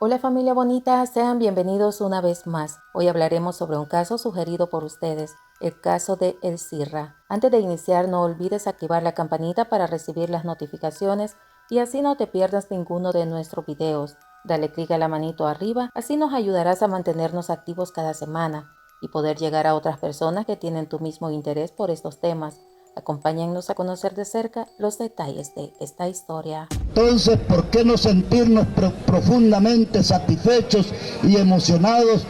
Hola familia bonita, sean bienvenidos una vez más. Hoy hablaremos sobre un caso sugerido por ustedes, el caso de El Sirra. Antes de iniciar no olvides activar la campanita para recibir las notificaciones y así no te pierdas ninguno de nuestros videos. Dale clic a la manito arriba, así nos ayudarás a mantenernos activos cada semana y poder llegar a otras personas que tienen tu mismo interés por estos temas. Acompáñennos a conocer de cerca los detalles de esta historia. Entonces, ¿por qué no sentirnos profundamente satisfechos y emocionados?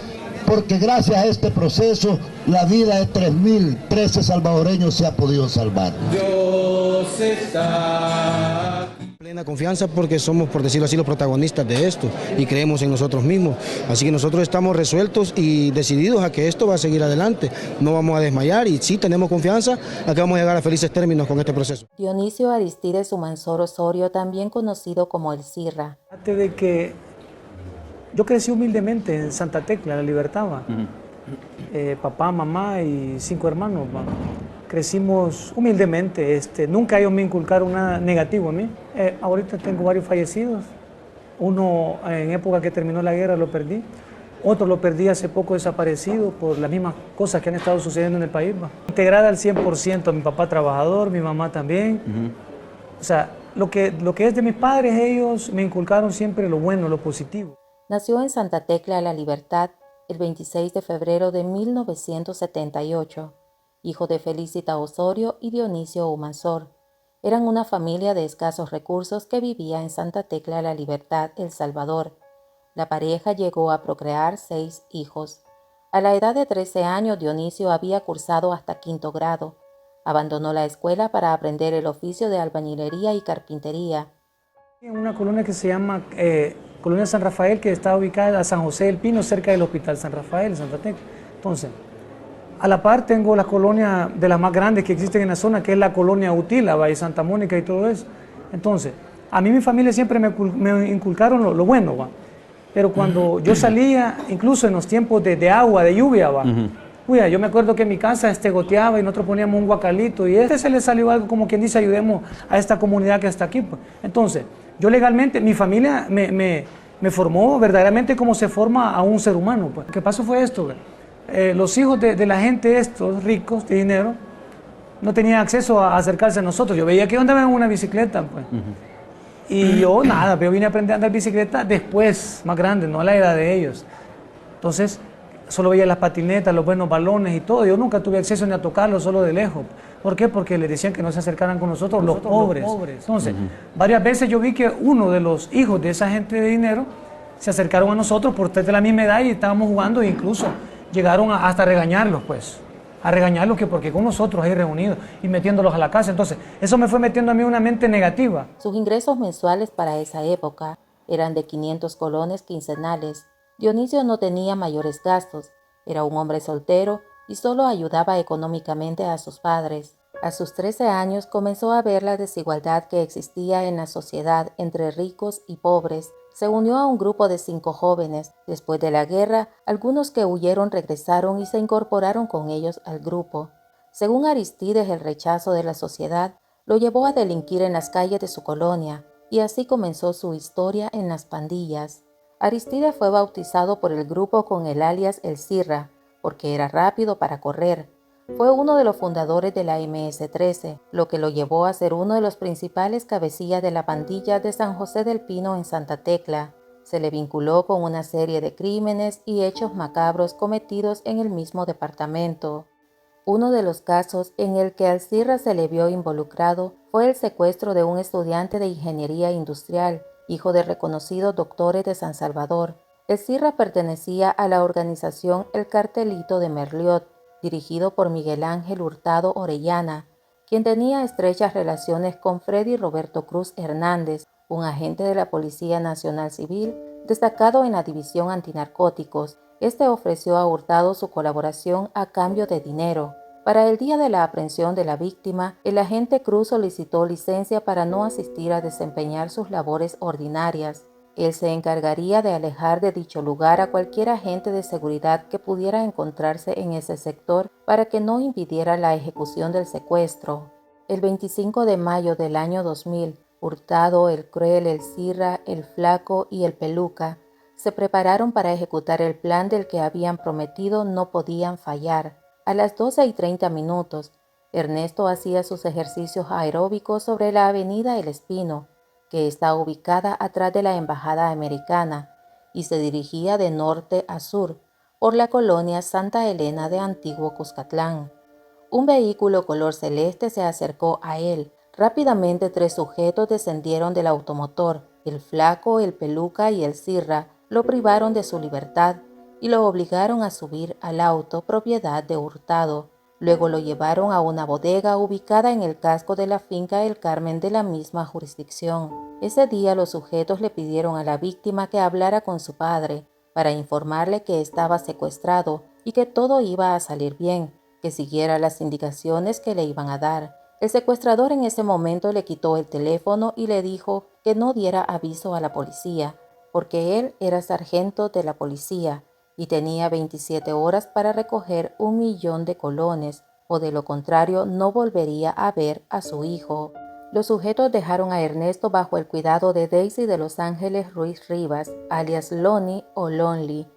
Porque gracias a este proceso, la vida de 3.013 salvadoreños se ha podido salvar. Dios está. Plena confianza porque somos, por decirlo así, los protagonistas de esto y creemos en nosotros mismos. Así que nosotros estamos resueltos y decididos a que esto va a seguir adelante. No vamos a desmayar y sí tenemos confianza a que vamos a llegar a felices términos con este proceso. Dionisio Aristides Humansor Osorio, también conocido como El Sirra. Antes de que yo crecí humildemente en Santa Tecla, La Libertad, papá, mamá y 5 hermanos. Crecimos humildemente, nunca ellos me inculcaron nada negativo a mí. Ahorita tengo varios fallecidos, uno en época que terminó la guerra lo perdí, otro lo perdí hace poco desaparecido por las mismas cosas que han estado sucediendo en el país. Integrada al 100%, mi papá trabajador, mi mamá también. O sea, lo que es de mis padres, ellos me inculcaron siempre lo bueno, lo positivo. Nació en Santa Tecla, La Libertad, el 26 de febrero de 1978. Hijo de Felicita Osorio y Dionisio Humansor. Eran una familia de escasos recursos que vivía en Santa Tecla, La Libertad, El Salvador. La pareja llegó a procrear 6 hijos. A la edad de 13 años, Dionisio había cursado hasta 5º grado. Abandonó la escuela para aprender el oficio de albañilería y carpintería. En una colonia que se llama Colonia San Rafael, que está ubicada en San José del Pino, cerca del Hospital San Rafael, Santa Tecla. Entonces, a la par tengo la colonia de las más grandes que existen en la zona, que es la colonia Utila, Valle Santa Mónica y todo eso. Entonces, a mí mi familia siempre me inculcaron lo bueno, ¿va? Pero cuando yo salía, incluso en los tiempos de agua, de lluvia, ¿va? Yo me acuerdo que en mi casa goteaba y nosotros poníamos un guacalito y se le salió algo como quien dice, ayudemos a esta comunidad que está aquí, pues. Entonces, yo legalmente, mi familia me formó verdaderamente como se forma a un ser humano, pues. Lo que pasó fue esto, los hijos de la gente estos ricos de dinero no tenían acceso a acercarse a nosotros. Yo veía que andaban en una bicicleta, pues. Y yo nada, pero vine a aprender a andar bicicleta después, más grande, no a la edad de ellos. Entonces, solo veía las patinetas, los buenos balones y todo. Yo nunca tuve acceso ni a tocarlos, solo de lejos. ¿Por qué? Porque les decían que no se acercaran con nosotros los pobres. Entonces, varias veces yo vi que uno de los hijos de esa gente de dinero se acercaron a nosotros por ser de la misma edad y estábamos jugando e incluso llegaron hasta regañarlos, pues. A regañarlos que porque con nosotros ahí reunidos y metiéndolos a la casa. Entonces, eso me fue metiendo a mí una mente negativa. Sus ingresos mensuales para esa época eran de 500 colones quincenales. Dionisio no tenía mayores gastos, era un hombre soltero y solo ayudaba económicamente a sus padres. A sus 13 años comenzó a ver la desigualdad que existía en la sociedad entre ricos y pobres. Se unió a un grupo de 5 jóvenes. Después de la guerra, algunos que huyeron regresaron y se incorporaron con ellos al grupo. Según Aristides, el rechazo de la sociedad lo llevó a delinquir en las calles de su colonia, y así comenzó su historia en las pandillas. Aristides fue bautizado por el grupo con el alias El Sirra, porque era rápido para correr. Fue uno de los fundadores de la MS-13, lo que lo llevó a ser uno de los principales cabecillas de la pandilla de San José del Pino en Santa Tecla. Se le vinculó con una serie de crímenes y hechos macabros cometidos en el mismo departamento. Uno de los casos en el que al Sirra se le vio involucrado fue el secuestro de un estudiante de ingeniería industrial, hijo de reconocidos doctores de San Salvador. El Sirra pertenecía a la organización El Cartelito de Merliot, dirigido por Miguel Ángel Hurtado Orellana, quien tenía estrechas relaciones con Freddy Roberto Cruz Hernández, un agente de la Policía Nacional Civil destacado en la División Antinarcóticos. Este ofreció a Hurtado su colaboración a cambio de dinero. Para el día de la aprehensión de la víctima, el agente Cruz solicitó licencia para no asistir a desempeñar sus labores ordinarias. Él se encargaría de alejar de dicho lugar a cualquier agente de seguridad que pudiera encontrarse en ese sector para que no impidiera la ejecución del secuestro. El 25 de mayo del año 2000, Hurtado, el Cruel, el Sirra, el Flaco y el Peluca se prepararon para ejecutar el plan del que habían prometido no podían fallar. A las 12:30, Ernesto hacía sus ejercicios aeróbicos sobre la avenida El Espino, que está ubicada atrás de la Embajada Americana, y se dirigía de norte a sur por la colonia Santa Elena de Antiguo Cuscatlán. Un vehículo color celeste se acercó a él. Rápidamente 3 sujetos descendieron del automotor. El Flaco, el Peluca y el Cirra lo privaron de su libertad y lo obligaron a subir al auto propiedad de Hurtado. Luego lo llevaron a una bodega ubicada en el casco de la finca El Carmen de la misma jurisdicción. Ese día los sujetos le pidieron a la víctima que hablara con su padre para informarle que estaba secuestrado y que todo iba a salir bien, que siguiera las indicaciones que le iban a dar. El secuestrador en ese momento le quitó el teléfono y le dijo que no diera aviso a la policía, porque él era sargento de la policía y tenía 27 horas para recoger 1.000.000 de colones, o de lo contrario no volvería a ver a su hijo. Los sujetos dejaron a Ernesto bajo el cuidado de Daisy de Los Ángeles Ruiz Rivas, alias Lonnie o Lonely,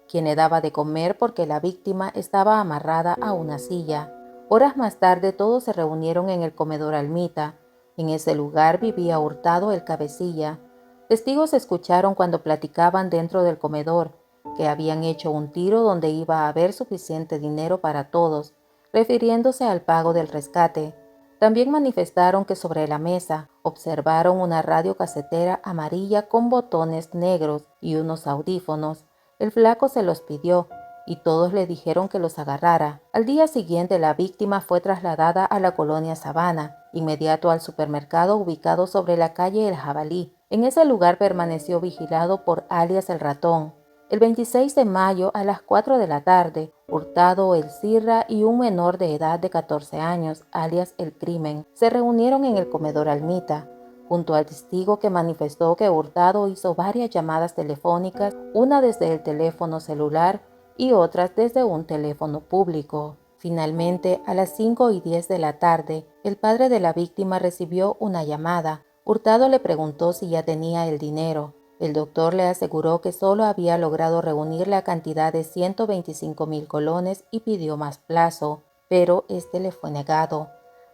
quien le daba de comer porque la víctima estaba amarrada a una silla. Horas más tarde todos se reunieron en el comedor Almita. En ese lugar vivía Hurtado el cabecilla. Testigos escucharon cuando platicaban dentro del comedor que habían hecho un tiro donde iba a haber suficiente dinero para todos, refiriéndose al pago del rescate. También manifestaron que sobre la mesa observaron una radio casetera amarilla con botones negros y unos audífonos. El Flaco se los pidió y todos le dijeron que los agarrara. Al día siguiente la víctima fue trasladada a la colonia Sabana, inmediato al supermercado ubicado sobre la calle El Jabalí. En ese lugar permaneció vigilado por alias El Ratón. El 26 de mayo a las 4 de la tarde, Hurtado, el Cirra y un menor de edad de 14 años, alias El Crimen, se reunieron en el comedor Almita, junto al testigo que manifestó que Hurtado hizo varias llamadas telefónicas, una desde el teléfono celular y otras desde un teléfono público. Finalmente, a las 5:10 de la tarde, el padre de la víctima recibió una llamada. Hurtado le preguntó si ya tenía el dinero. El doctor le aseguró que solo había logrado reunir la cantidad de 125.000 colones y pidió más plazo, pero este le fue negado.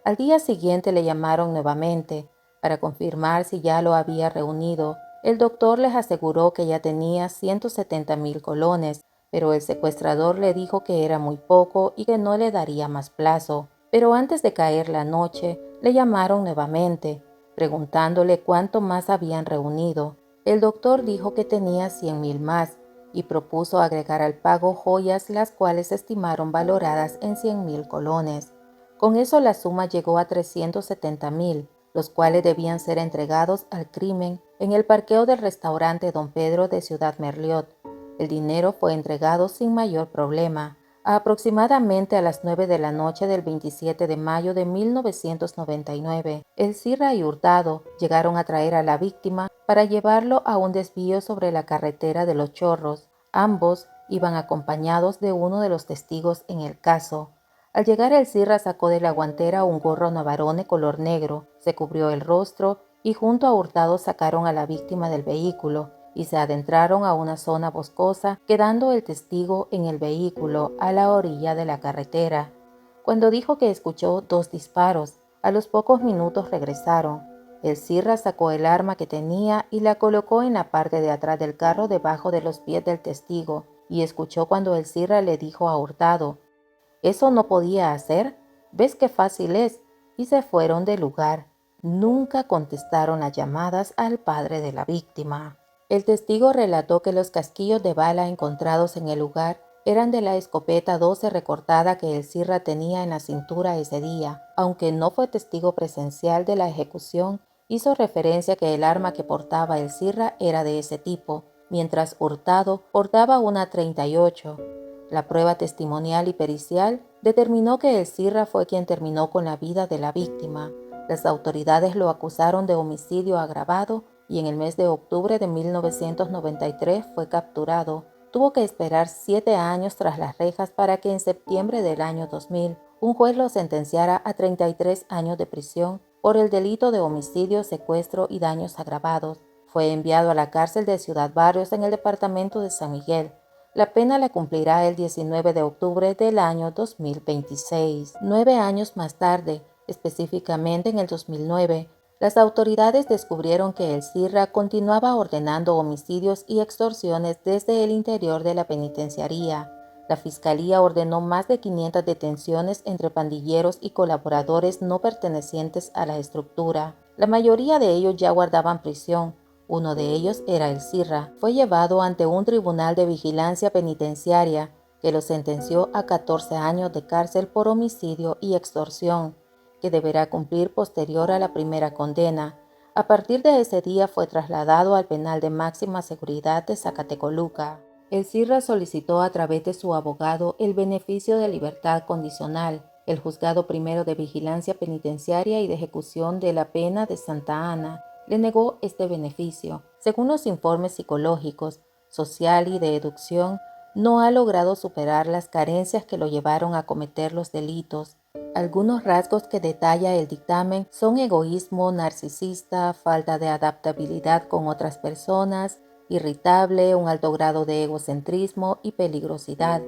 Al día siguiente le llamaron nuevamente para confirmar si ya lo había reunido. El doctor les aseguró que ya tenía 170.000 colones, pero el secuestrador le dijo que era muy poco y que no le daría más plazo. Pero antes de caer la noche, le llamaron nuevamente, preguntándole cuánto más habían reunido. El doctor dijo que tenía 100.000 más y propuso agregar al pago joyas, las cuales estimaron valoradas en 100.000 colones. Con eso la suma llegó a 370.000, los cuales debían ser entregados al crimen en el parqueo del restaurante Don Pedro de Ciudad Merliot. El dinero fue entregado sin mayor problema. Aproximadamente a las 9 de la noche del 27 de mayo de 1999, el Cirra y Hurtado llegaron a traer a la víctima para llevarlo a un desvío sobre la carretera de Los Chorros. Ambos iban acompañados de uno de los testigos en el caso. Al llegar el Cirra sacó de la guantera un gorro Navarone color negro, se cubrió el rostro y junto a Hurtado sacaron a la víctima del vehículo y se adentraron a una zona boscosa, quedando el testigo en el vehículo a la orilla de la carretera. Cuando dijo que escuchó 2 disparos, a los pocos minutos regresaron. El Cirra sacó el arma que tenía y la colocó en la parte de atrás del carro debajo de los pies del testigo y escuchó cuando el Cirra le dijo a Hurtado: «¿Eso no podía hacer? ¿Ves qué fácil es?», y se fueron del lugar. Nunca contestaron las llamadas al padre de la víctima. El testigo relató que los casquillos de bala encontrados en el lugar eran de la escopeta 12 recortada que el Cirra tenía en la cintura ese día. Aunque no fue testigo presencial de la ejecución, hizo referencia que el arma que portaba el Cirra era de ese tipo, mientras Hurtado portaba una 38. La prueba testimonial y pericial determinó que el Cirra fue quien terminó con la vida de la víctima. Las autoridades lo acusaron de homicidio agravado y en el mes de octubre de 1993 fue capturado. Tuvo que esperar 7 años tras las rejas para que en septiembre del año 2000 un juez lo sentenciara a 33 años de prisión por el delito de homicidio, secuestro y daños agravados. Fue enviado a la cárcel de Ciudad Barrios en el departamento de San Miguel. La pena la cumplirá el 19 de octubre del año 2026. 9 años más tarde, específicamente en el 2009, las autoridades descubrieron que el CIRRA continuaba ordenando homicidios y extorsiones desde el interior de la penitenciaría. La Fiscalía ordenó más de 500 detenciones entre pandilleros y colaboradores no pertenecientes a la estructura. La mayoría de ellos ya guardaban prisión. Uno de ellos era el CIRRA. Fue llevado ante un tribunal de vigilancia penitenciaria que lo sentenció a 14 años de cárcel por homicidio y extorsión, que deberá cumplir posterior a la primera condena. A partir de ese día fue trasladado al penal de máxima seguridad de Zacatecoluca. El CIRRA solicitó a través de su abogado el beneficio de libertad condicional. El Juzgado Primero de Vigilancia Penitenciaria y de Ejecución de la Pena de Santa Ana le negó este beneficio. Según los informes psicológicos, social y de educación, no ha logrado superar las carencias que lo llevaron a cometer los delitos. Algunos rasgos que detalla el dictamen son egoísmo narcisista, falta de adaptabilidad con otras personas, irritable, un alto grado de egocentrismo y peligrosidad,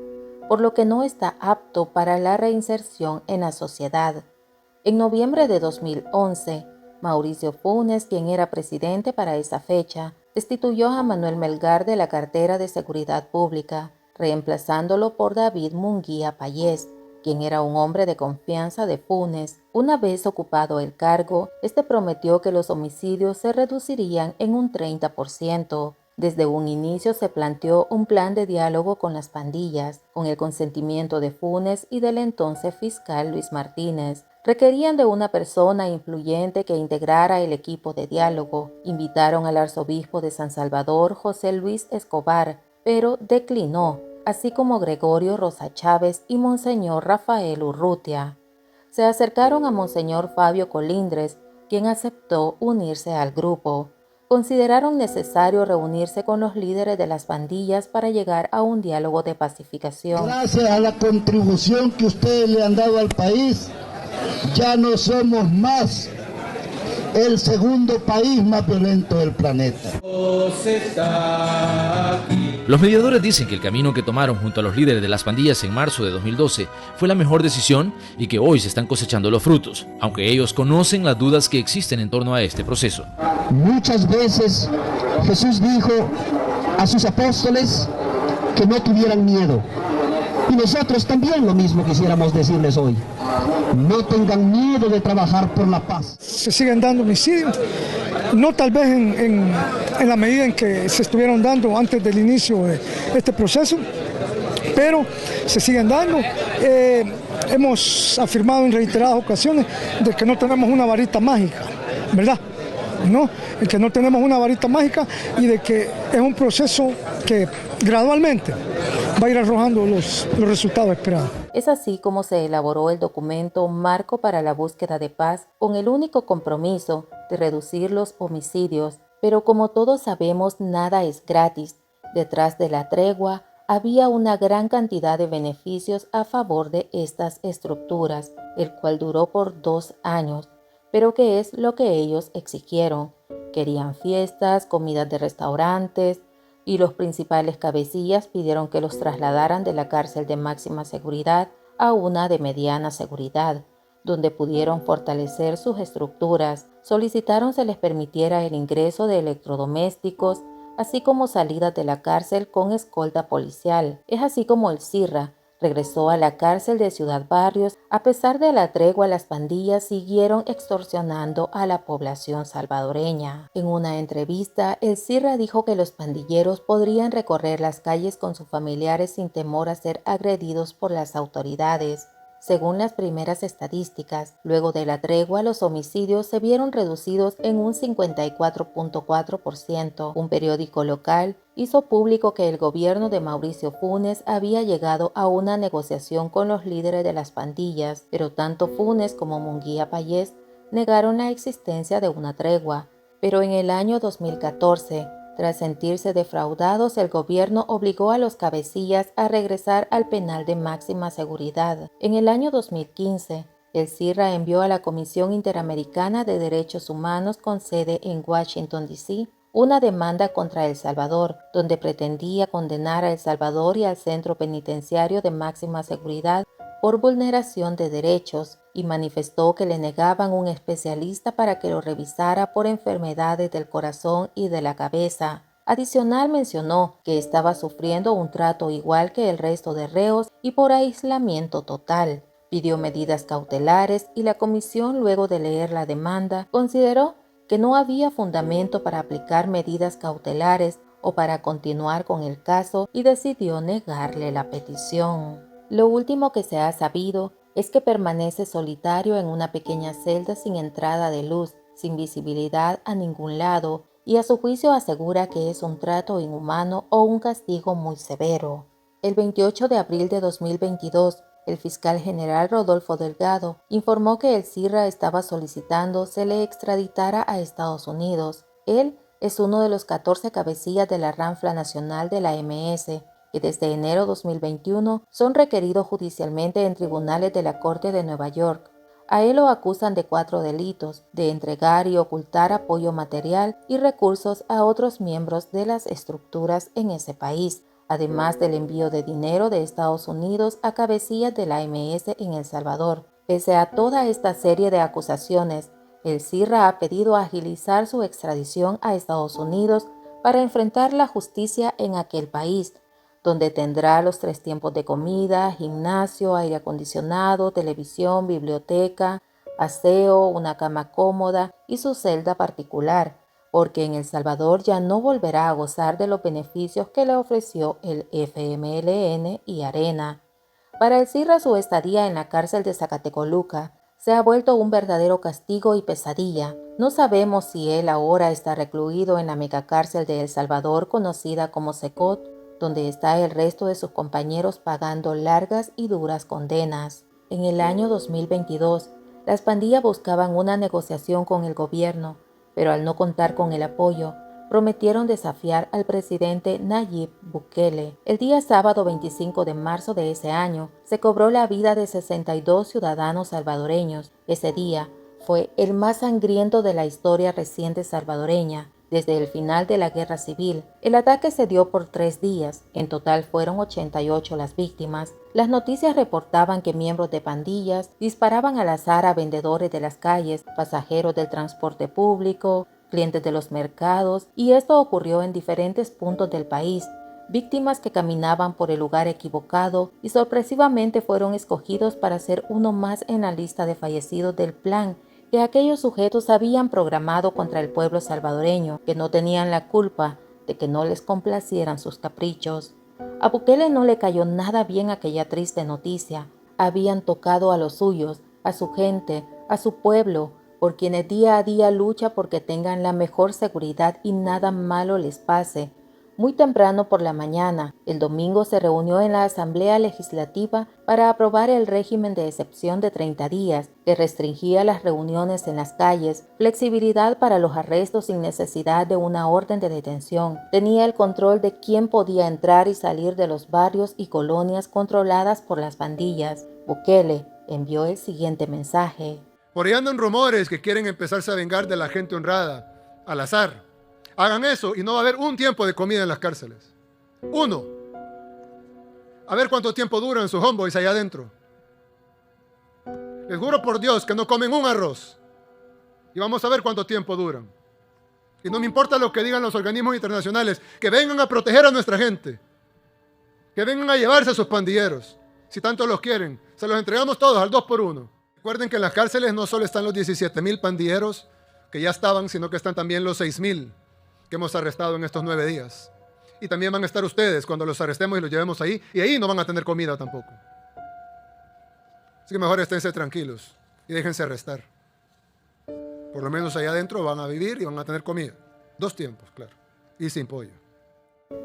por lo que no está apto para la reinserción en la sociedad. En noviembre de 2011, Mauricio Funes, quien era presidente para esa fecha, destituyó a Manuel Melgar de la cartera de Seguridad Pública, reemplazándolo por David Munguía Payés, quien era un hombre de confianza de Funes. Una vez ocupado el cargo, este prometió que los homicidios se reducirían en un 30%. Desde un inicio se planteó un plan de diálogo con las pandillas, con el consentimiento de Funes y del entonces fiscal Luis Martínez. Requerían de una persona influyente que integrara el equipo de diálogo. Invitaron al arzobispo de San Salvador, José Luis Escobar, pero declinó, así como Gregorio Rosa Chávez y Monseñor Rafael Urrutia. Se acercaron a Monseñor Fabio Colindres, quien aceptó unirse al grupo. Consideraron necesario reunirse con los líderes de las pandillas para llegar a un diálogo de pacificación. Gracias a la contribución que ustedes le han dado al país, ya no somos más el segundo país más violento del planeta. Los mediadores dicen que el camino que tomaron junto a los líderes de las pandillas en marzo de 2012 fue la mejor decisión y que hoy se están cosechando los frutos, aunque ellos conocen las dudas que existen en torno a este proceso. Muchas veces Jesús dijo a sus apóstoles que no tuvieran miedo. Y nosotros también lo mismo quisiéramos decirles hoy. No tengan miedo de trabajar por la paz. Se siguen dando homicidios, no tal vez en la medida en que se estuvieron dando antes del inicio de este proceso, pero se siguen dando. Hemos afirmado en reiteradas ocasiones de que no tenemos una varita mágica, ¿verdad? No, que no tenemos una varita mágica y de que es un proceso que gradualmente va a ir arrojando los resultados esperados. Es así como se elaboró el documento Marco para la Búsqueda de Paz con el único compromiso de reducir los homicidios. Pero como todos sabemos, nada es gratis. Detrás de la tregua había una gran cantidad de beneficios a favor de estas estructuras, el cual duró por 2 años. Pero ¿qué es lo que ellos exigieron? Querían fiestas, comidas de restaurantes, y los principales cabecillas pidieron que los trasladaran de la cárcel de máxima seguridad a una de mediana seguridad, donde pudieron fortalecer sus estructuras. Solicitaron se les permitiera el ingreso de electrodomésticos, así como salidas de la cárcel con escolta policial. Es así como el CIRRA regresó a la cárcel de Ciudad Barrios. A pesar de la tregua, las pandillas siguieron extorsionando a la población salvadoreña. En una entrevista, el CIRRA dijo que los pandilleros podrían recorrer las calles con sus familiares sin temor a ser agredidos por las autoridades. Según las primeras estadísticas, luego de la tregua, los homicidios se vieron reducidos en un 54.4%. Un periódico local hizo público que el gobierno de Mauricio Funes había llegado a una negociación con los líderes de las pandillas, pero tanto Funes como Munguía Payés negaron la existencia de una tregua. Pero en el año 2014, tras sentirse defraudados, el gobierno obligó a los cabecillas a regresar al penal de máxima seguridad. En el año 2015, el CIRRA envió a la Comisión Interamericana de Derechos Humanos con sede en Washington, D.C., una demanda contra El Salvador, donde pretendía condenar a El Salvador y al centro penitenciario de máxima seguridad por vulneración de derechos, y manifestó que le negaban un especialista para que lo revisara por enfermedades del corazón y de la cabeza. Adicional mencionó que estaba sufriendo un trato igual que el resto de reos y por aislamiento total. Pidió medidas cautelares y la comisión, luego de leer la demanda, consideró que no había fundamento para aplicar medidas cautelares o para continuar con el caso y decidió negarle la petición. Lo último que se ha sabido es que permanece solitario en una pequeña celda sin entrada de luz, sin visibilidad a ningún lado, y a su juicio asegura que es un trato inhumano o un castigo muy severo. El 28 de abril de 2022, el fiscal general Rodolfo Delgado informó que el CIRRA estaba solicitando se le extraditara a Estados Unidos. Él es uno de los 14 cabecillas de la Ranfla Nacional de la MS, que desde enero 2021 son requeridos judicialmente en tribunales de la Corte de Nueva York. A él lo acusan de 4 delitos: de entregar y ocultar apoyo material y recursos a otros miembros de las estructuras en ese país, además del envío de dinero de Estados Unidos a cabecillas de la MS en El Salvador. Pese a toda esta serie de acusaciones, el CIRRA ha pedido agilizar su extradición a Estados Unidos para enfrentar la justicia en aquel país, donde tendrá los 3 tiempos de comida, gimnasio, aire acondicionado, televisión, biblioteca, aseo, una cama cómoda y su celda particular, porque en El Salvador ya no volverá a gozar de los beneficios que le ofreció el FMLN y Arena. Para el CIRRA, su estadía en la cárcel de Zacatecoluca se ha vuelto un verdadero castigo y pesadilla. No sabemos si él ahora está recluido en la megacárcel de El Salvador conocida como Secot, donde está el resto de sus compañeros pagando largas y duras condenas. En el año 2022, las pandillas buscaban una negociación con el gobierno, pero al no contar con el apoyo, prometieron desafiar al presidente Nayib Bukele. El día sábado 25 de marzo de ese año, se cobró la vida de 62 ciudadanos salvadoreños. Ese día fue el más sangriento de la historia reciente salvadoreña. Desde el final de la guerra civil, el ataque se dio por 3 días. En total fueron 88 las víctimas. Las noticias reportaban que miembros de pandillas disparaban al azar a vendedores de las calles, pasajeros del transporte público, clientes de los mercados, y esto ocurrió en diferentes puntos del país. Víctimas que caminaban por el lugar equivocado y sorpresivamente fueron escogidos para ser uno más en la lista de fallecidos del plan que aquellos sujetos habían programado contra el pueblo salvadoreño, que no tenían la culpa de que no les complacieran sus caprichos. A Bukele no le cayó nada bien aquella triste noticia. Habían tocado a los suyos, a su gente, a su pueblo, por quienes día a día lucha porque tengan la mejor seguridad y nada malo les pase. Muy temprano por la mañana, el domingo se reunió en la Asamblea Legislativa para aprobar el régimen de excepción de 30 días, que restringía las reuniones en las calles, flexibilidad para los arrestos sin necesidad de una orden de detención. Tenía el control de quién podía entrar y salir de los barrios y colonias controladas por las pandillas. Bukele envió el siguiente mensaje. Por ahí andan rumores que quieren empezarse a vengar de la gente honrada, al azar. Hagan eso y no va a haber un tiempo de comida en las cárceles. 1. A ver cuánto tiempo duran sus homeboys allá adentro. Les juro por Dios que no comen un arroz. Y vamos a ver cuánto tiempo duran. Y no me importa lo que digan los organismos internacionales, que vengan a proteger a nuestra gente. Que vengan a llevarse a sus pandilleros. Si tanto los quieren, se los entregamos todos al 2 por 1. Recuerden que en las cárceles no solo están los 17,000 pandilleros que ya estaban, sino que están también los 6,000 que hemos arrestado en estos 9 días. Y también van a estar ustedes cuando los arrestemos y los llevemos ahí, y ahí no van a tener comida tampoco. Así que mejor esténse tranquilos y déjense arrestar. Por lo menos allá adentro van a vivir y van a tener comida. 2 tiempos, claro. Y sin pollo.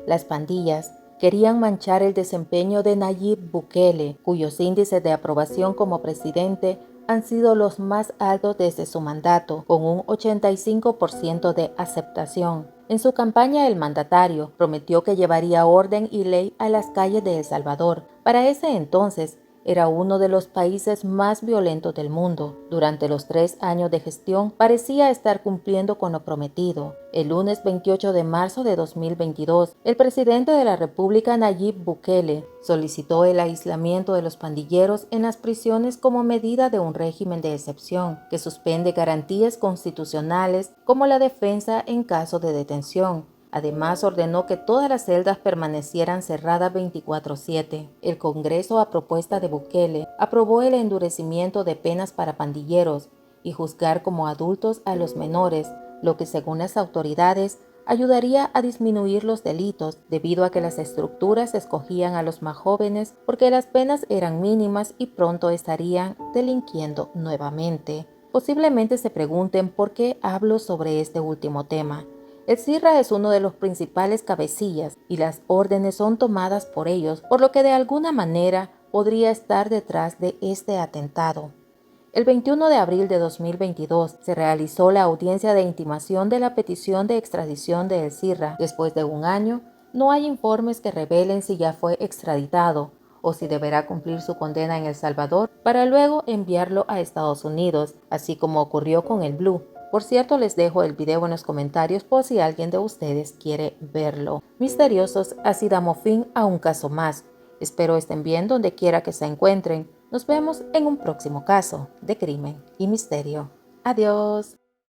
Las pandillas querían manchar el desempeño de Nayib Bukele, cuyos índices de aprobación como presidente han sido los más altos desde su mandato, con un 85% de aceptación. En su campaña, el mandatario prometió que llevaría orden y ley a las calles de El Salvador. Para ese entonces, era uno de los países más violentos del mundo. Durante los 3 años de gestión parecía estar cumpliendo con lo prometido. El lunes 28 de marzo de 2022, el presidente de la República, Nayib Bukele, solicitó el aislamiento de los pandilleros en las prisiones como medida de un régimen de excepción que suspende garantías constitucionales como la defensa en caso de detención. Además, ordenó que todas las celdas permanecieran cerradas 24/7. El Congreso, a propuesta de Bukele, aprobó el endurecimiento de penas para pandilleros y juzgar como adultos a los menores, lo que, según las autoridades, ayudaría a disminuir los delitos debido a que las estructuras escogían a los más jóvenes porque las penas eran mínimas y pronto estarían delinquiendo nuevamente. Posiblemente se pregunten por qué hablo sobre este último tema. El CIRRA es uno de los principales cabecillas y las órdenes son tomadas por ellos, por lo que de alguna manera podría estar detrás de este atentado. El 21 de abril de 2022 se realizó la audiencia de intimación de la petición de extradición de El CIRRA. Después de un año, no hay informes que revelen si ya fue extraditado o si deberá cumplir su condena en El Salvador para luego enviarlo a Estados Unidos, así como ocurrió con el Blue. Por cierto, les dejo el video en los comentarios por si alguien de ustedes quiere verlo. Misteriosos, así damos fin a un caso más. Espero estén bien donde quiera que se encuentren. Nos vemos en un próximo caso de crimen y misterio. Adiós.